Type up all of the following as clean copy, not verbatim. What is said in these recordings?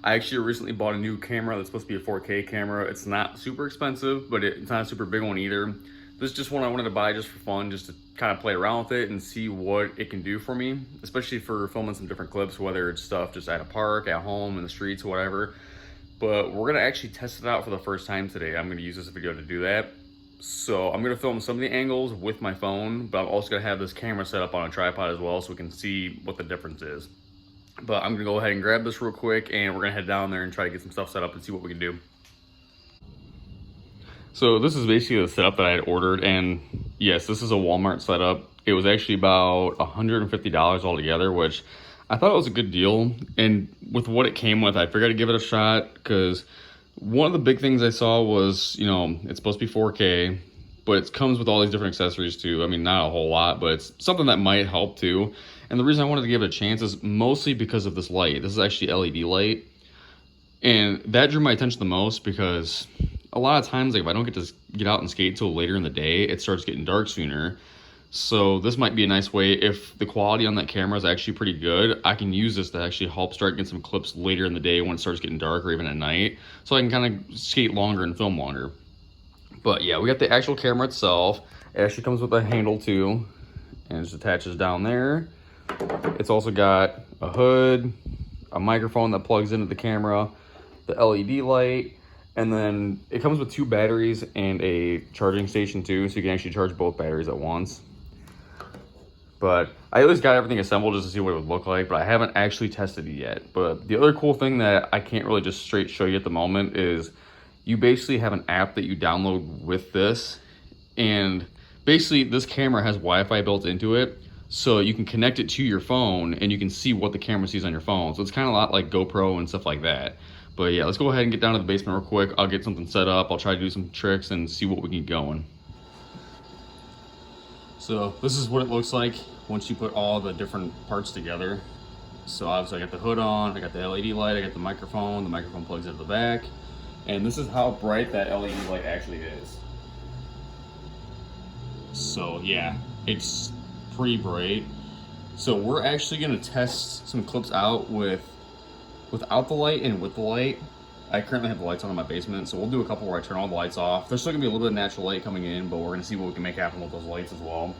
I actually recently bought a new camera that's supposed to be a 4K camera. It's not super expensive, but it's not a super big one either. This is just one I wanted to buy just for fun, just to kind of play around with it and see what it can do for me, especially for filming some different clips, whether it's stuff just at a park, at home, in the streets, whatever. But we're gonna actually test it out for the first time today. I'm gonna use this video to do that. So I'm gonna film some of the angles with my phone, but I'm also gonna have this camera set up on a tripod as well so we can see what the difference is. But I'm gonna go ahead and grab this real quick and we're gonna head down there and try to get some stuff set up and see what we can do. So this is basically the setup that I had ordered, and yes, this is a Walmart setup. It was actually about $150 altogether, which I thought it was a good deal. And with what it came with, I figured I'd give it a shot because one of the big things I saw was, you know, it's supposed to be 4K, but it comes with all these different accessories too. I mean, not a whole lot, but it's something that might help too. And the reason I wanted to give it a chance is mostly because of this light. This is actually LED light. And that drew my attention the most because a lot of times, like if I don't get to get out and skate till later in the day, it starts getting dark sooner. So this might be a nice way. If the quality on that camera is actually pretty good, I can use this to actually help start getting some clips later in the day when it starts getting dark or even at night. So I can kind of skate longer and film longer. But yeah, we got the actual camera itself. It actually comes with a handle too, and it just attaches down there. It's also got a hood, a microphone that plugs into the camera, the LED light, and then it comes with 2 batteries and a charging station too, so you can actually charge both batteries at once. But I at least got everything assembled just to see what it would look like, but I haven't actually tested it yet. But the other cool thing that I can't really just straight show you at the moment is you basically have an app that you download with this, and basically this camera has Wi-Fi built into it, so you can connect it to your phone and you can see what the camera sees on your phone. So it's kind of a lot like GoPro and stuff like that. But yeah, let's go ahead and get down to the basement real quick. I'll get something set up. I'll try to do some tricks and see what we can get going. So this is what it looks like once you put all the different parts together. So obviously I got the hood on, I got the LED light, I got the microphone plugs into the back. And this is how bright that LED light actually is. So yeah, it's pretty bright. So we're actually gonna test some clips out without the light and with the light. I currently have the lights on in my basement, so we'll do a couple where I turn all the lights off. There's still gonna be a little bit of natural light coming in, but we're gonna see what we can make happen with those lights as well.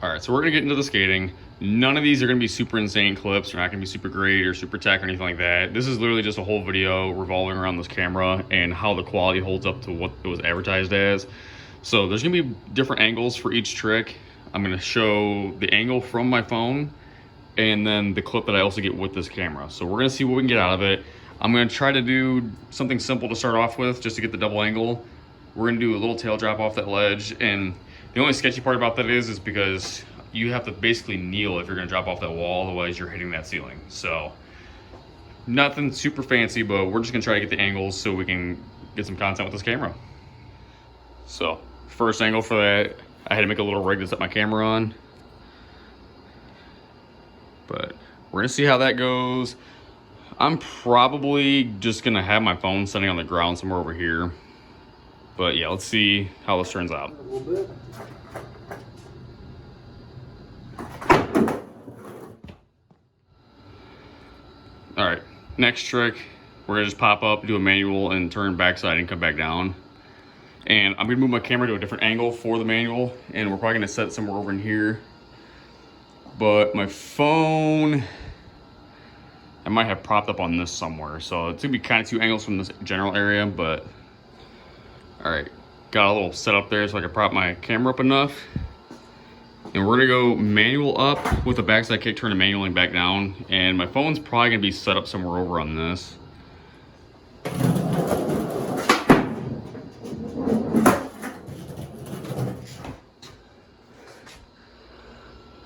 All right, so we're gonna get into the skating. None of these are gonna be super insane clips. They're not gonna be super great or super tech or anything like that. This is literally just a whole video revolving around this camera and how the quality holds up to what it was advertised as. So there's gonna be different angles for each trick. I'm gonna show the angle from my phone and then the clip that I also get with this camera. So we're gonna see what we can get out of it. I'm gonna try to do something simple to start off with just to get the double angle. We're gonna do a little tail drop off that ledge, and the only sketchy part about that is because you have to basically kneel if you're gonna drop off that wall, otherwise you're hitting that ceiling. So nothing super fancy, but we're just gonna try to get the angles so we can get some content with this camera. So first angle for that, I had to make a little rig to set my camera on. But we're gonna see how that goes. I'm probably just gonna have my phone sitting on the ground somewhere over here. But yeah, let's see how this turns out. A little bit. All right, next trick, we're gonna just pop up, do a manual, and turn backside and come back down. And I'm gonna move my camera to a different angle for the manual, and we're probably gonna set it somewhere over in here. But my phone, I might have propped up on this somewhere. So it's gonna be kind of 2 angles from this general area, but all right, got a little set up there so I can prop my camera up enough. And we're gonna go manual up with a backside kick turn and manualing back down. And my phone's probably gonna be set up somewhere over on this.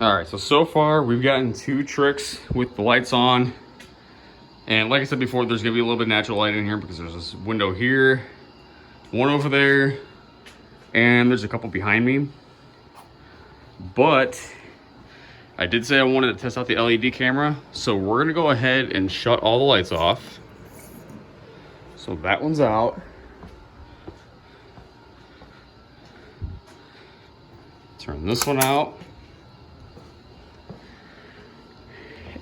All right, so far we've gotten 2 tricks with the lights on. And like I said before, there's gonna be a little bit of natural light in here because there's this window here, one over there, and there's a couple behind me. But I did say I wanted to test out the LED camera, so we're gonna go ahead and shut all the lights off. So that one's out. Turn this one out.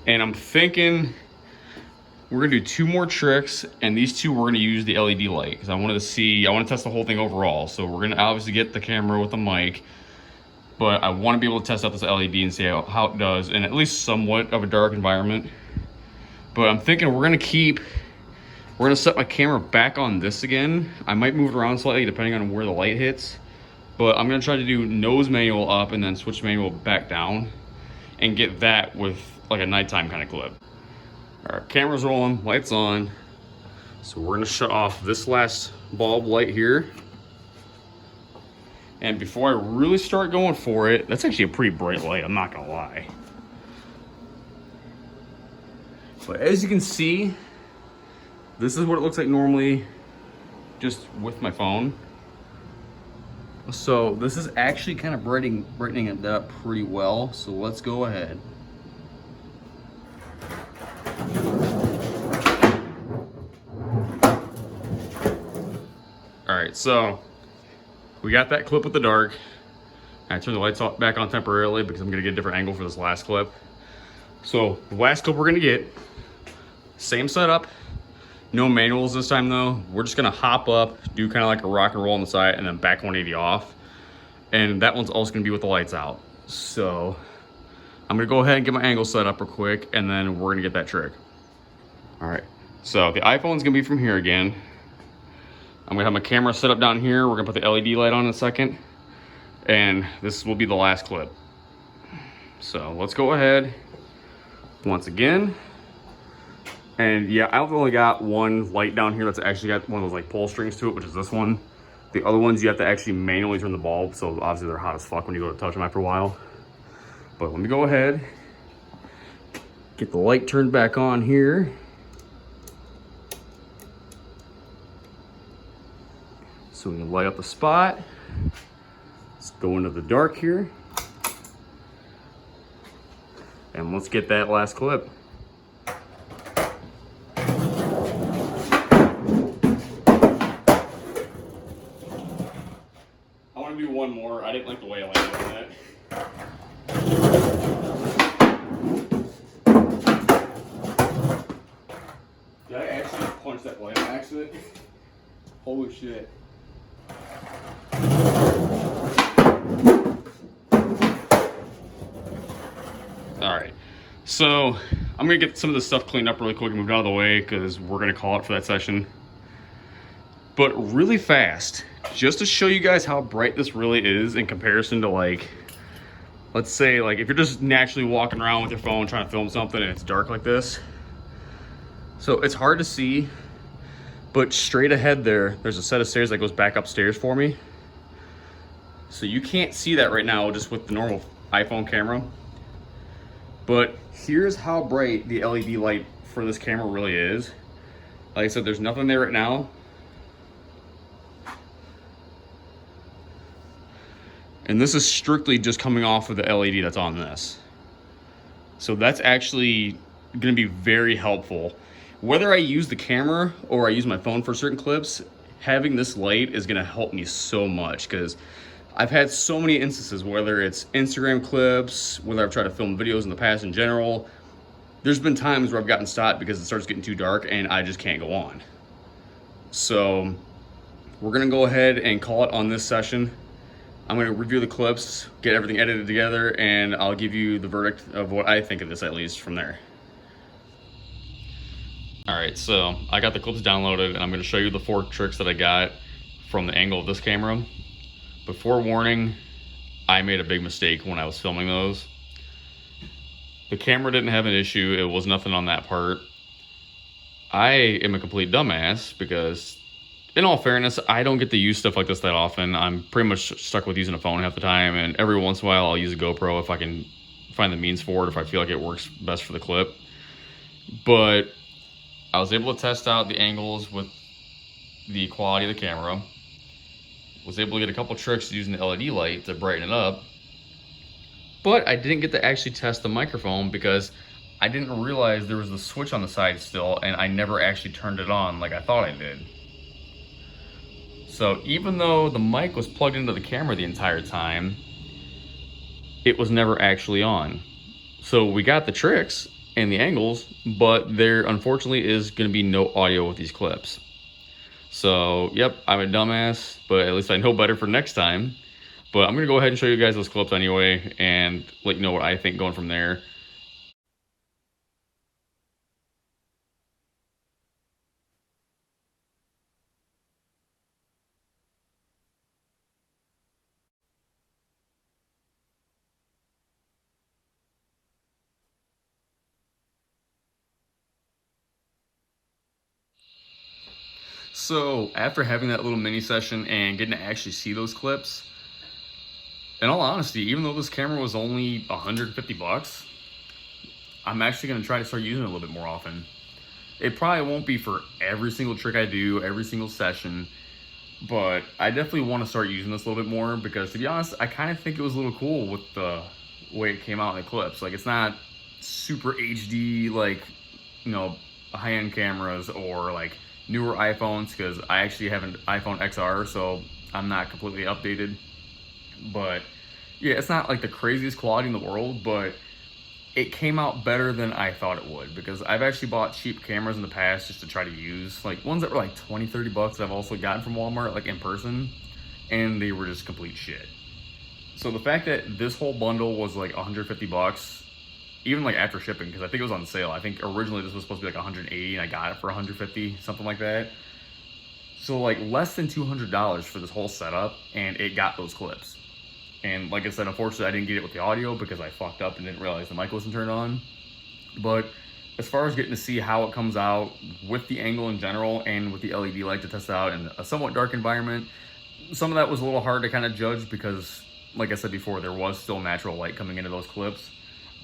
And I'm thinking We're gonna do 2 more tricks, and these 2 we're gonna use the LED light because I want to test the whole thing overall. So we're gonna obviously get the camera with the mic, but I want to be able to test out this LED and see how it does in at least somewhat of a dark environment. But I'm thinking we're gonna set my camera back on this again. I might move it around slightly depending on where the light hits, but I'm gonna try to do nose manual up and then switch manual back down and get that with like a nighttime kind of clip. All right, camera's rolling, lights on. So we're gonna shut off this last bulb light here. And before I really start going for it, that's actually a pretty bright light, I'm not gonna lie. But as you can see, this is what it looks like normally just with my phone. So this is actually kind of brightening it up pretty well. So let's go ahead. All right, so we got that clip with the dark. I turned the lights back on temporarily because I'm gonna get a different angle for this last clip. So the last clip we're gonna get, same setup, no manuals this time though. We're just gonna hop up, do kind of like a rock and roll on the side and then back 180 off. And that one's also gonna be with the lights out. So I'm gonna go ahead and get my angle set up real quick and then we're gonna get that trick. All right, so the iPhone's gonna be from here again. I'm gonna have my camera set up down here. We're gonna put the LED light on in a second. And this will be the last clip. So let's go ahead once again. And yeah, I've only got one light down here that's actually got one of those like pull strings to it, which is this one. The other ones you have to actually manually turn the bulb, so obviously they're hot as fuck when you go to touch them after a while. But let me go ahead, get the light turned back on here. So we can light up the spot. Let's go into the dark here. And let's get that last clip. I want to do one more. I didn't like the way I landed on that. Did I actually punch that light on accident? Holy shit. All right, so I'm gonna get some of this stuff cleaned up really quick and moved out of the way because we're gonna call it for that session. But really fast, just to show you guys how bright this really is in comparison to like, let's say like if you're just naturally walking around with your phone trying to film something and it's dark like this. So it's hard to see, but straight ahead there's a set of stairs that goes back upstairs for me. So you can't see that right now just with the normal iPhone camera. But here's how bright the LED light for this camera really is. Like I said, there's nothing there right now. And this is strictly just coming off of the LED that's on this. So that's actually gonna be very helpful. Whether I use the camera or I use my phone for certain clips, having this light is gonna help me so much because I've had so many instances, whether it's Instagram clips, whether I've tried to film videos in the past in general, there's been times where I've gotten stopped because it starts getting too dark and I just can't go on. So we're gonna go ahead and call it on this session. I'm gonna review the clips, get everything edited together, and I'll give you the verdict of what I think of this at least from there. All right, so I got the clips downloaded and I'm gonna show you the 4 tricks that I got from the angle of this camera. But forewarning, I made a big mistake when I was filming those. The camera didn't have an issue, it was nothing on that part. I am a complete dumbass because, in all fairness, I don't get to use stuff like this that often. I'm pretty much stuck with using a phone half the time, and every once in a while I'll use a GoPro if I can find the means for it, if I feel like it works best for the clip. But I was able to test out the angles with the quality of the camera. Was able to get a couple tricks using the LED light to brighten it up. But I didn't get to actually test the microphone because I didn't realize there was the switch on the side still, and I never actually turned it on like I thought I did. So even though the mic was plugged into the camera the entire time, it was never actually on. So we got the tricks, and the angles, but there unfortunately is going to be no audio with these clips. So, yep, I'm a dumbass, but at least I know better for next time. But I'm going to go ahead and show you guys those clips anyway and let you know what I think going from there. So, after having that little mini session and getting to actually see those clips, in all honesty, even though this camera was only 150 bucks, I'm actually going to try to start using it a little bit more often. It probably won't be for every single trick I do, every single session, but I definitely want to start using this a little bit more because, to be honest, I kind of think it was a little cool with the way it came out in the clips. Like, it's not super HD like, high-end cameras or like newer iPhones, because I actually have an iPhone XR, so I'm not completely updated. But yeah, it's not like the craziest quality in the world, but it came out better than I thought it would, because I've actually bought cheap cameras in the past just to try to use, like ones that were like 20-30 bucks that I've also gotten from Walmart, like in person, and they were just complete shit. So the fact that this whole bundle was like 150 bucks, even like after shipping, because I think it was on sale. I think originally this was supposed to be like 180 and I got it for 150, something like that. So like less than $200 for this whole setup, and it got those clips. And like I said, unfortunately I didn't get it with the audio because I fucked up and didn't realize the mic wasn't turned on. But as far as getting to see how it comes out with the angle in general and with the LED light to test out in a somewhat dark environment, some of that was a little hard to kind of judge because, like I said before, there was still natural light coming into those clips.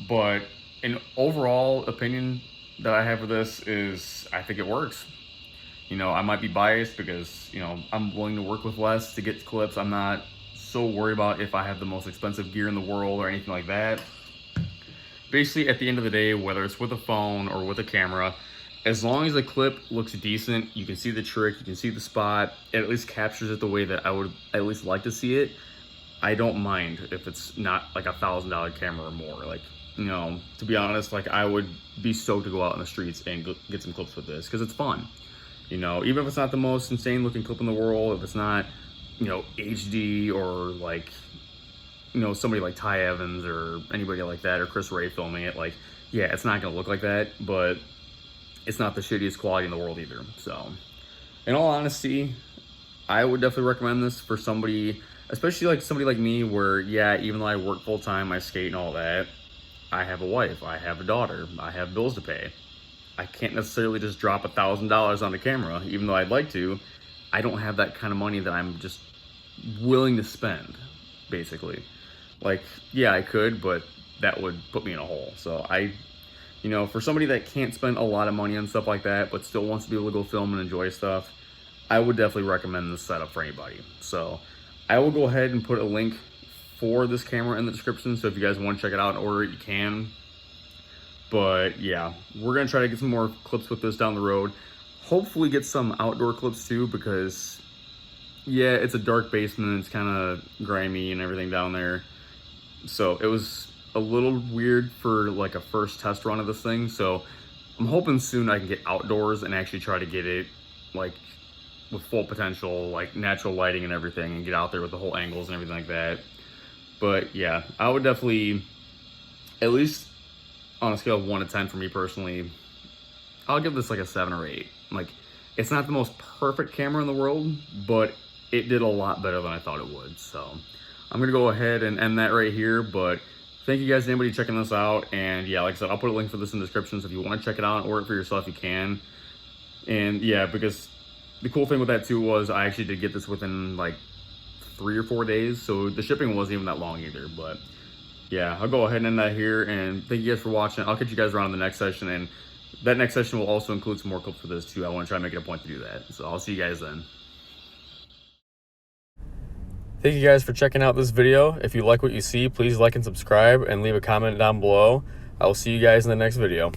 But an overall opinion that I have for this is I think it works. I might be biased because, I'm willing to work with less to get clips. I'm not so worried about if I have the most expensive gear in the world or anything like that. Basically, at the end of the day, whether it's with a phone or with a camera, as long as the clip looks decent, you can see the trick, you can see the spot, it at least captures it the way that I would at least like to see it. I don't mind if it's not like $1,000 camera or more. Like, to be honest, like I would be stoked to go out in the streets and get some clips with this because it's fun. Even if it's not the most insane looking clip in the world, if it's not, HD or like, somebody like Ty Evans or anybody like that, or Chris Ray filming it, like, yeah, it's not gonna look like that, but it's not the shittiest quality in the world either. So, in all honesty, I would definitely recommend this for somebody, especially like somebody like me where, yeah, even though I work full time, I skate and all that, I have a wife, I have a daughter, I have bills to pay. I can't necessarily just drop $1,000 on the camera, even though I'd like to. I don't have that kind of money that I'm just willing to spend, basically. Like, yeah, I could, but that would put me in a hole. So for somebody that can't spend a lot of money on stuff like that, but still wants to be able to go film and enjoy stuff, I would definitely recommend this setup for anybody. So I will go ahead and put a link for this camera in the description. So if you guys want to check it out and order it, you can. But yeah, we're gonna try to get some more clips with this down the road. Hopefully get some outdoor clips too, because yeah, it's a dark basement, it's kind of grimy and everything down there. So it was a little weird for like a first test run of this thing. So I'm hoping soon I can get outdoors and actually try to get it like with full potential, like natural lighting and everything, and get out there with the whole angles and everything like that. But yeah, I would definitely, at least on a scale of 1 to 10 for me personally, I'll give this like a 7 or 8. Like, it's not the most perfect camera in the world, but it did a lot better than I thought it would. So I'm gonna go ahead and end that right here. But thank you guys, anybody checking this out. And yeah, like I said, I'll put a link for this in the description, so if you want to check it out and order it for yourself, you can. And yeah, because the cool thing with that too was I actually did get this within like 3 or 4 days, so the shipping wasn't even that long either. But yeah, I'll go ahead and end that here, and thank you guys for watching. I'll catch you guys around in the next session, and that next session will also include some more clips for this too. I want to try and make it a point to do that. So I'll see you guys then. Thank you guys for checking out this video. If you like what you see, please like and subscribe and leave a comment down below. I will see you guys in the next video.